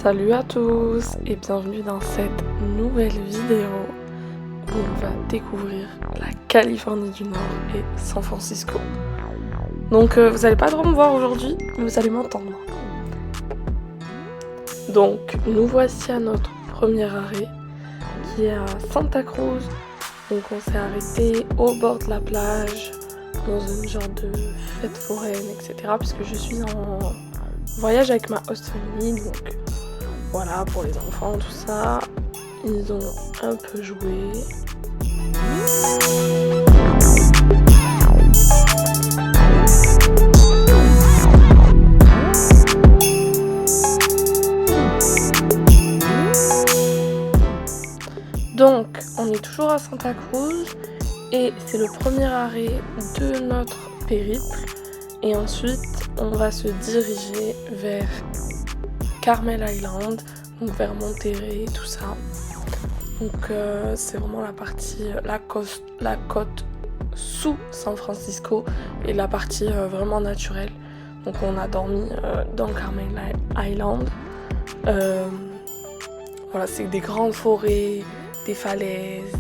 Salut à tous et bienvenue dans cette nouvelle vidéo où on va découvrir la Californie du Nord et San Francisco. Donc vous allez pas trop me voir aujourd'hui, mais vous allez m'entendre. Donc nous voici à notre premier arrêt qui est à Santa Cruz. Donc on s'est arrêté au bord de la plage dans une genre de fête foraine, etc. Puisque je suis en voyage avec ma host family, donc voilà, pour les enfants, tout ça. Ils ont un peu joué. Donc, on est toujours à Santa Cruz et c'est le premier arrêt de notre périple. Et ensuite, on va se diriger vers Carmel Island, donc vers Monterey, tout ça. Donc c'est vraiment la partie, la côte sous San Francisco et la partie vraiment naturelle. Donc on a dormi dans Carmel Island. Voilà, c'est des grandes forêts, des falaises,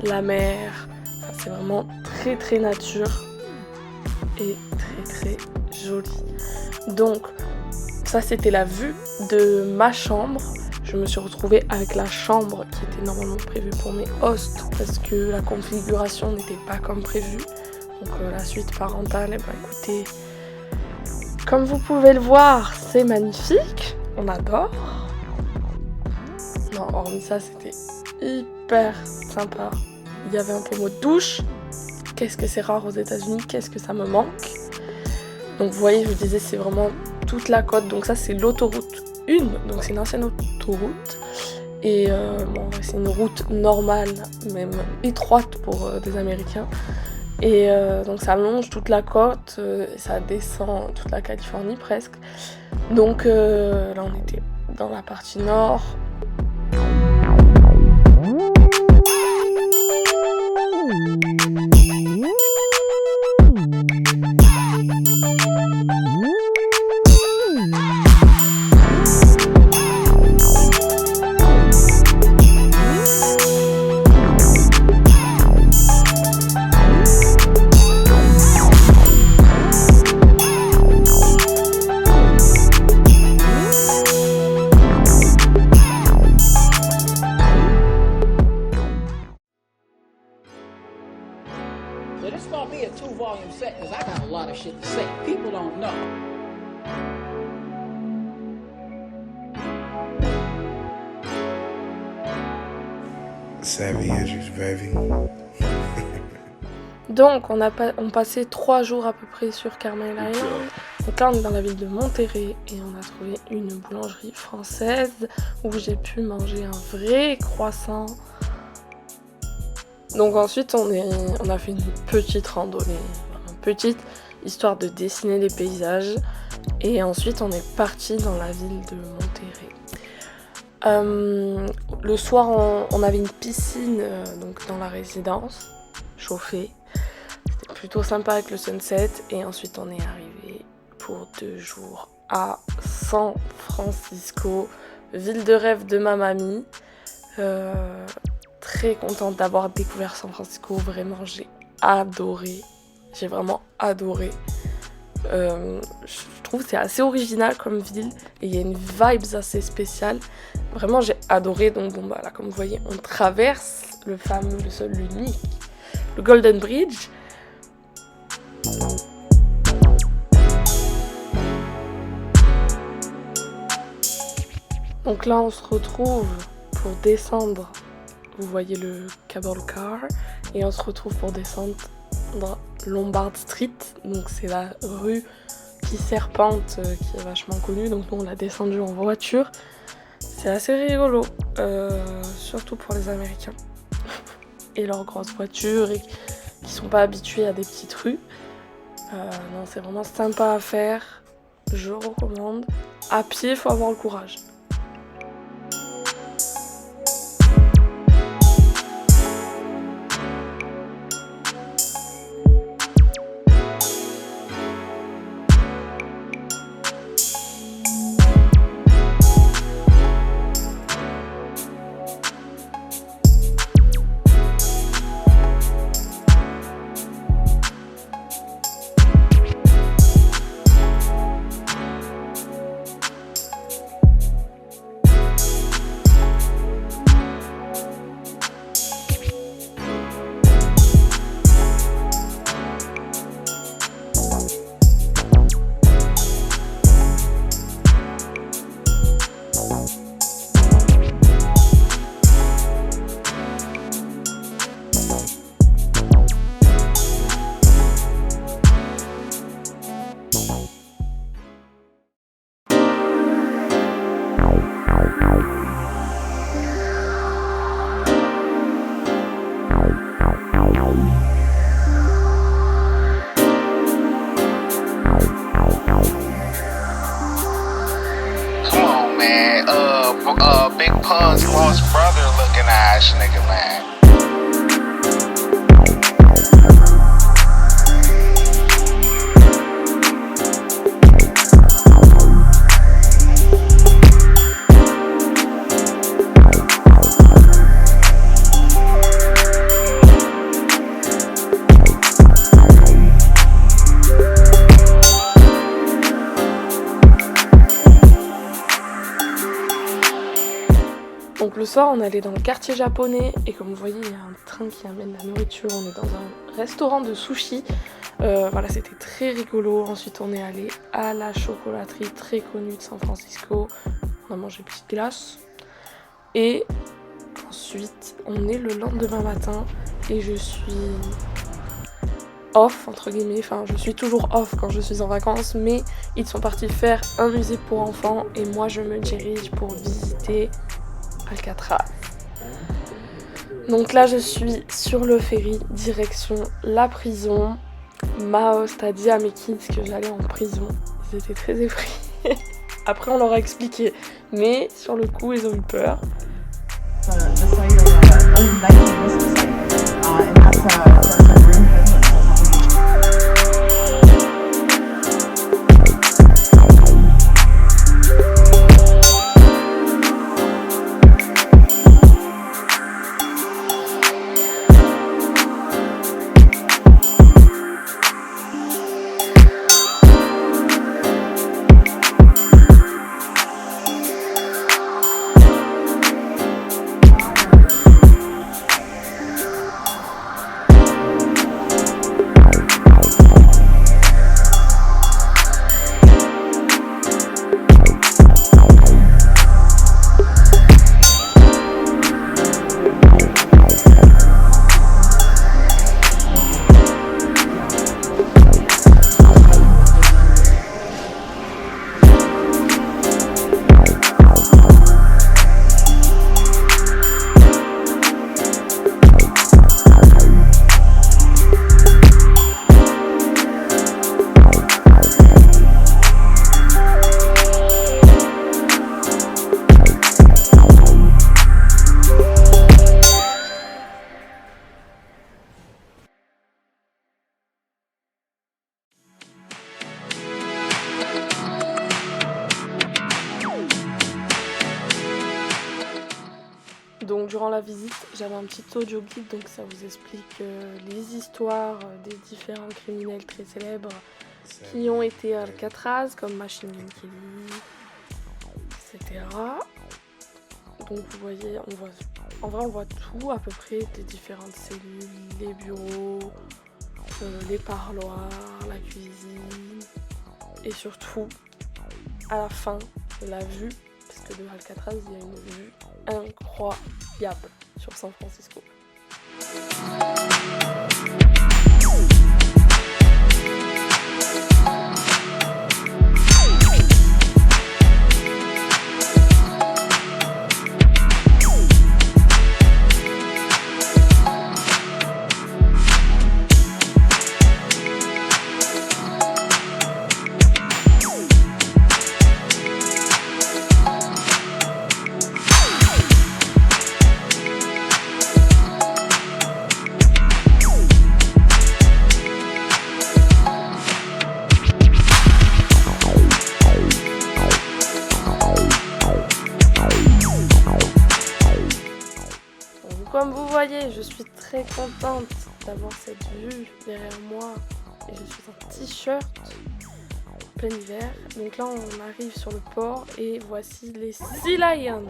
la mer. Enfin, c'est vraiment très très nature et très très joli. Donc ça c'était la vue de ma chambre. Je me suis retrouvée avec la chambre qui était normalement prévue pour mes hosts parce que la configuration n'était pas comme prévu. Donc la suite parentale, écoutez, comme vous pouvez le voir, c'est magnifique. On adore. Non, hormis ça, c'était hyper sympa. Il y avait un pommeau de douche. Qu'est-ce que c'est rare aux États-Unis, qu'est-ce que ça me manque. Donc vous voyez, je vous disais, c'est vraiment toute la côte. Donc ça, c'est l'autoroute 1, donc c'est une ancienne autoroute. Et bon, c'est une route normale, même étroite pour des Américains. Et donc ça longe toute la côte, ça descend toute la Californie presque. Donc là, on était dans la partie nord. So this is gonna be a 2-volume set because I got a lot of shit to say. People don't know. Savvy Idris, baby. Donc on passait 3 jours à peu près sur Carmel Island. Donc là on est dans la ville de Monterey et on a trouvé une boulangerie française où j'ai pu manger un vrai croissant. Donc ensuite on a fait une petite randonnée, petite, histoire de dessiner les paysages. Et ensuite on est parti dans la ville de Monterey. Le soir on avait une piscine donc dans la résidence, chauffée. C'était plutôt sympa avec le sunset. Et ensuite on est arrivé pour 2 jours à San Francisco, ville de rêve de ma mamie. Très contente d'avoir découvert San Francisco, vraiment j'ai adoré, j'ai vraiment adoré. Je trouve que c'est assez original comme ville et il y a une vibe assez spéciale. Vraiment j'ai adoré. Donc bon bah là comme vous voyez on traverse le fameux, le seul, l'unique, le Golden Bridge. Donc là on se retrouve pour descendre. Vous voyez le cable car et on se retrouve pour descendre dans Lombard Street. Donc c'est la rue qui serpente, qui est vachement connue. Donc nous on l'a descendu en voiture. C'est assez rigolo, surtout pour les Américains et leurs grosses voitures et qui sont pas habitués à des petites rues. Non, c'est vraiment sympa à faire. Je recommande. À pied, faut avoir le courage. cuz close brother looking ass nigga, man. Donc le soir, on allait dans le quartier japonais et comme vous voyez, il y a un train qui amène la nourriture. On est dans un restaurant de sushi. Voilà, c'était très rigolo. Ensuite, on est allé à la chocolaterie très connue de San Francisco. On a mangé une petite glace. Et ensuite, on est le lendemain matin et je suis off, entre guillemets. Enfin, je suis toujours off quand je suis en vacances, mais ils sont partis faire un musée pour enfants et moi, je me dirige pour visiter Alcatraz. Donc là je suis sur le ferry direction la prison. Ma host a dit à mes kids que j'allais en prison. Ils étaient très effrayés. Après on leur a expliqué, mais sur le coup ils ont eu peur. Donc durant la visite, j'avais un petit audio guide, donc ça vous explique les histoires des différents criminels très célèbres qui ont été à Alcatraz, comme Machine Gun Kelly, etc. Donc vous voyez, en vrai on voit tout à peu près, des différentes cellules, les bureaux, les parloirs, la cuisine, et surtout à la fin la vue, parce que de Alcatraz il y a une vue incroyable sur San Francisco. Comme vous voyez, je suis très contente d'avoir cette vue derrière moi et je suis en t-shirt en plein hiver. Donc là on arrive sur le port et voici les Sea Lions.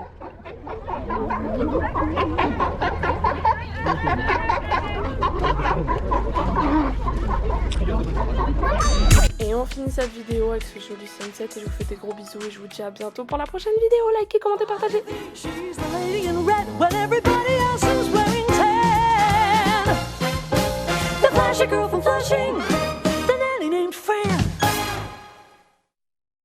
Et on finit cette vidéo avec ce joli sunset et je vous fais des gros bisous et je vous dis à bientôt pour la prochaine vidéo. Likez, commentez, partagez. Girl from